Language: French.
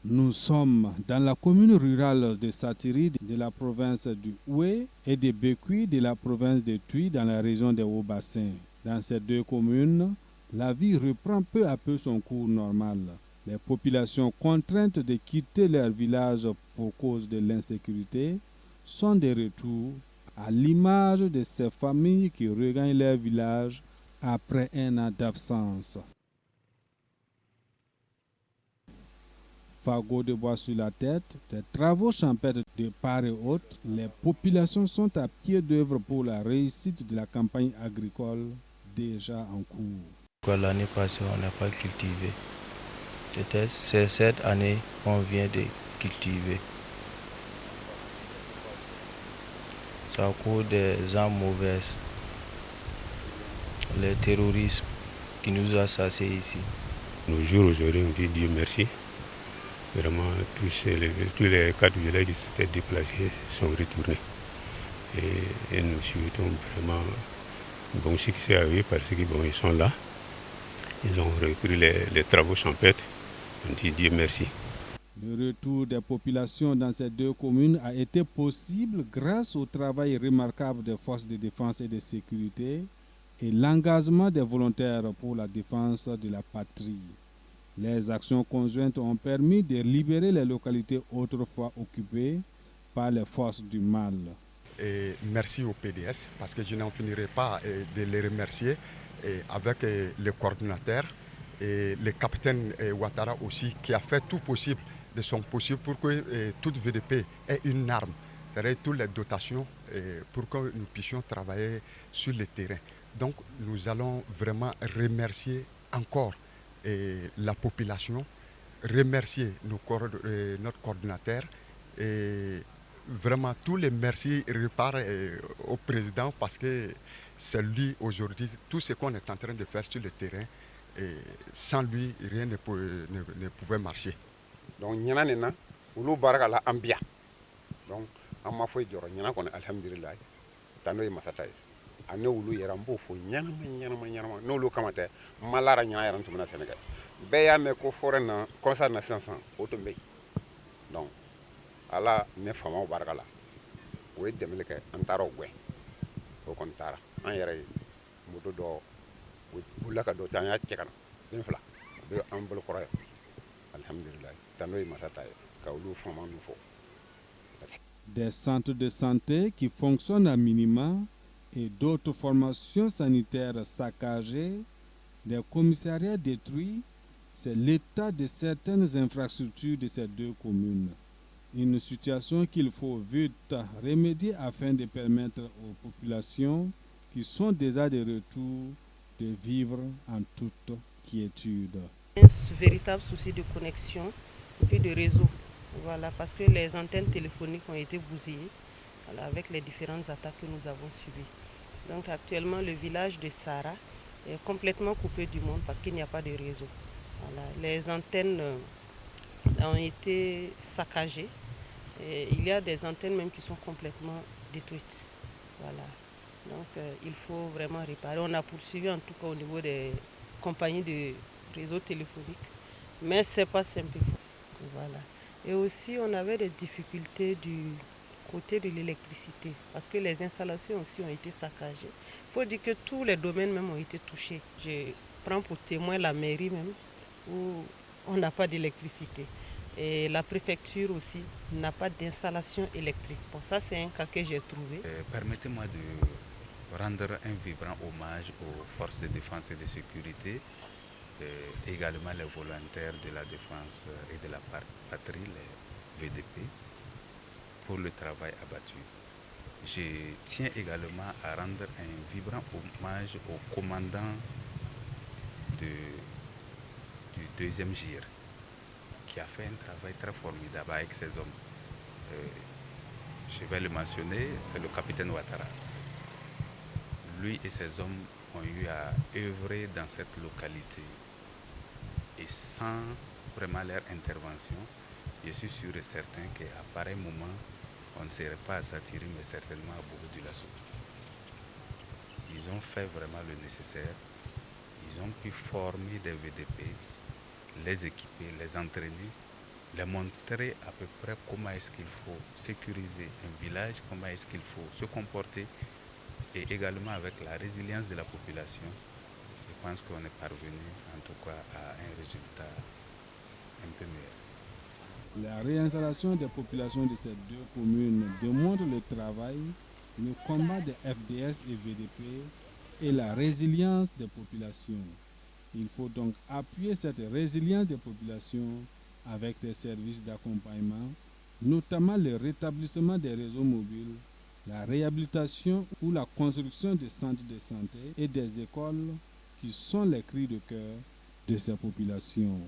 Nous sommes dans la commune rurale de Satiri de la province du Houé et de Bekui de la province de Tuy dans la région des Hauts-Bassins. Dans ces deux communes, la vie reprend peu à peu son cours normal. Les populations contraintes de quitter leur village pour cause de l'insécurité sont de retour, à l'image de ces familles qui regagnent leur village après un an d'absence. Fagot de bois sur la tête, des travaux champêtres de part et autre, les populations sont à pied d'œuvre pour la réussite de la campagne agricole déjà en cours. L'année passée, on n'a pas cultivé. C'est cette année qu'on vient de cultiver. C'est à cause des gens mauvaises, les terroristes qui nous ont assassins ici. Nos jours aujourd'hui, on dit Dieu merci. Vraiment, tous les 4 villages qui s'étaient déplacés sont retournés. Et nous souhaitons vraiment bon succès à eux parce qu'ils sont là. Ils ont repris les travaux champêtres. On dit Dieu merci. Le retour des populations dans ces deux communes a été possible grâce au travail remarquable des forces de défense et de sécurité et l'engagement des volontaires pour la défense de la patrie. Les actions conjointes ont permis de libérer les localités autrefois occupées par les forces du mal. Et merci au PDS parce que je n'en finirai pas de les remercier avec les coordinateurs et le capitaine Ouattara aussi qui a fait tout possible de son possible pour que toute VDP ait une arme, c'est-à-dire toutes les dotations pour que nous puissions travailler sur le terrain. Donc nous allons vraiment remercier encore la population, remercier notre coordinateur et vraiment tous les merci repartent au président parce que c'est lui aujourd'hui, tout ce qu'on est en train de faire sur le terrain, et sans lui rien ne pouvait marcher. Donc ñana nena ulu baraka la ambia donc amma foy joro ñana ko alhamdulillah tanoy masatay ane ulu yarambo fo ñana ma no lu kamate malara ñana yaran tumna Sénégal be ya me ko forena concert na 500 auto mbey donc ala ne fama baraka la we demle ke antaro gwe o kon tara an yare modo do bulaka do tanya cekana den fla be ambul khoroy alhamdulillah tanoy masatay kawlu fama nu fo. Des centres de santé qui fonctionnent à minima et d'autres formations sanitaires saccagées, des commissariats détruits, c'est l'état de certaines infrastructures de ces deux communes. Une situation qu'il faut vite remédier afin de permettre aux populations qui sont déjà de retour de vivre en toute quiétude. Un véritable souci de connexion et puis de réseau. Voilà, parce que les antennes téléphoniques ont été bousillées avec les différentes attaques que nous avons subies. Donc actuellement, le village de Sara est complètement coupé du monde parce qu'il n'y a pas de réseau. Voilà, les antennes ont été saccagées. Et il y a des antennes même qui sont complètement détruites. Voilà. Donc il faut vraiment réparer. On a poursuivi en tout cas au niveau des compagnies de réseau téléphonique. Mais ce n'est pas simple. Voilà. Et aussi on avait des difficultés du côté de l'électricité. Parce que les installations aussi ont été saccagées. Il faut dire que tous les domaines même ont été touchés. Je prends pour témoin la mairie même, où on n'a pas d'électricité. Et la préfecture aussi n'a pas d'installation électrique. Bon, ça c'est un cas que j'ai trouvé. Permettez-moi de rendre un vibrant hommage aux forces de défense et de sécurité, également les volontaires de la défense et de la patrie, les VDP, pour le travail abattu. Je tiens également à rendre un vibrant hommage au commandant du 2e GIR, qui a fait un travail très formidable avec ses hommes. Je vais le mentionner, c'est le capitaine Ouattara. Lui et ses hommes ont eu à œuvrer dans cette localité. Et sans vraiment leur intervention, je suis sûr et certain qu'à pareil moment, on ne serait pas à Satiri, mais certainement à Bobo-Dioulasso. Ils ont fait vraiment le nécessaire. Ils ont pu former des VDP, les équiper, les entraîner, les montrer à peu près comment est-ce qu'il faut sécuriser un village, comment est-ce qu'il faut se comporter, et également avec la résilience de la population. Je pense qu'on est parvenu en tout cas à un résultat un peu meilleur. La réinstallation des populations de ces deux communes démontre le travail, le combat des FDS et VDP et la résilience des populations. Il faut donc appuyer cette résilience des populations avec des services d'accompagnement, notamment le rétablissement des réseaux mobiles, la réhabilitation ou la construction des centres de santé et des écoles qui sont les cris de cœur de ces populations.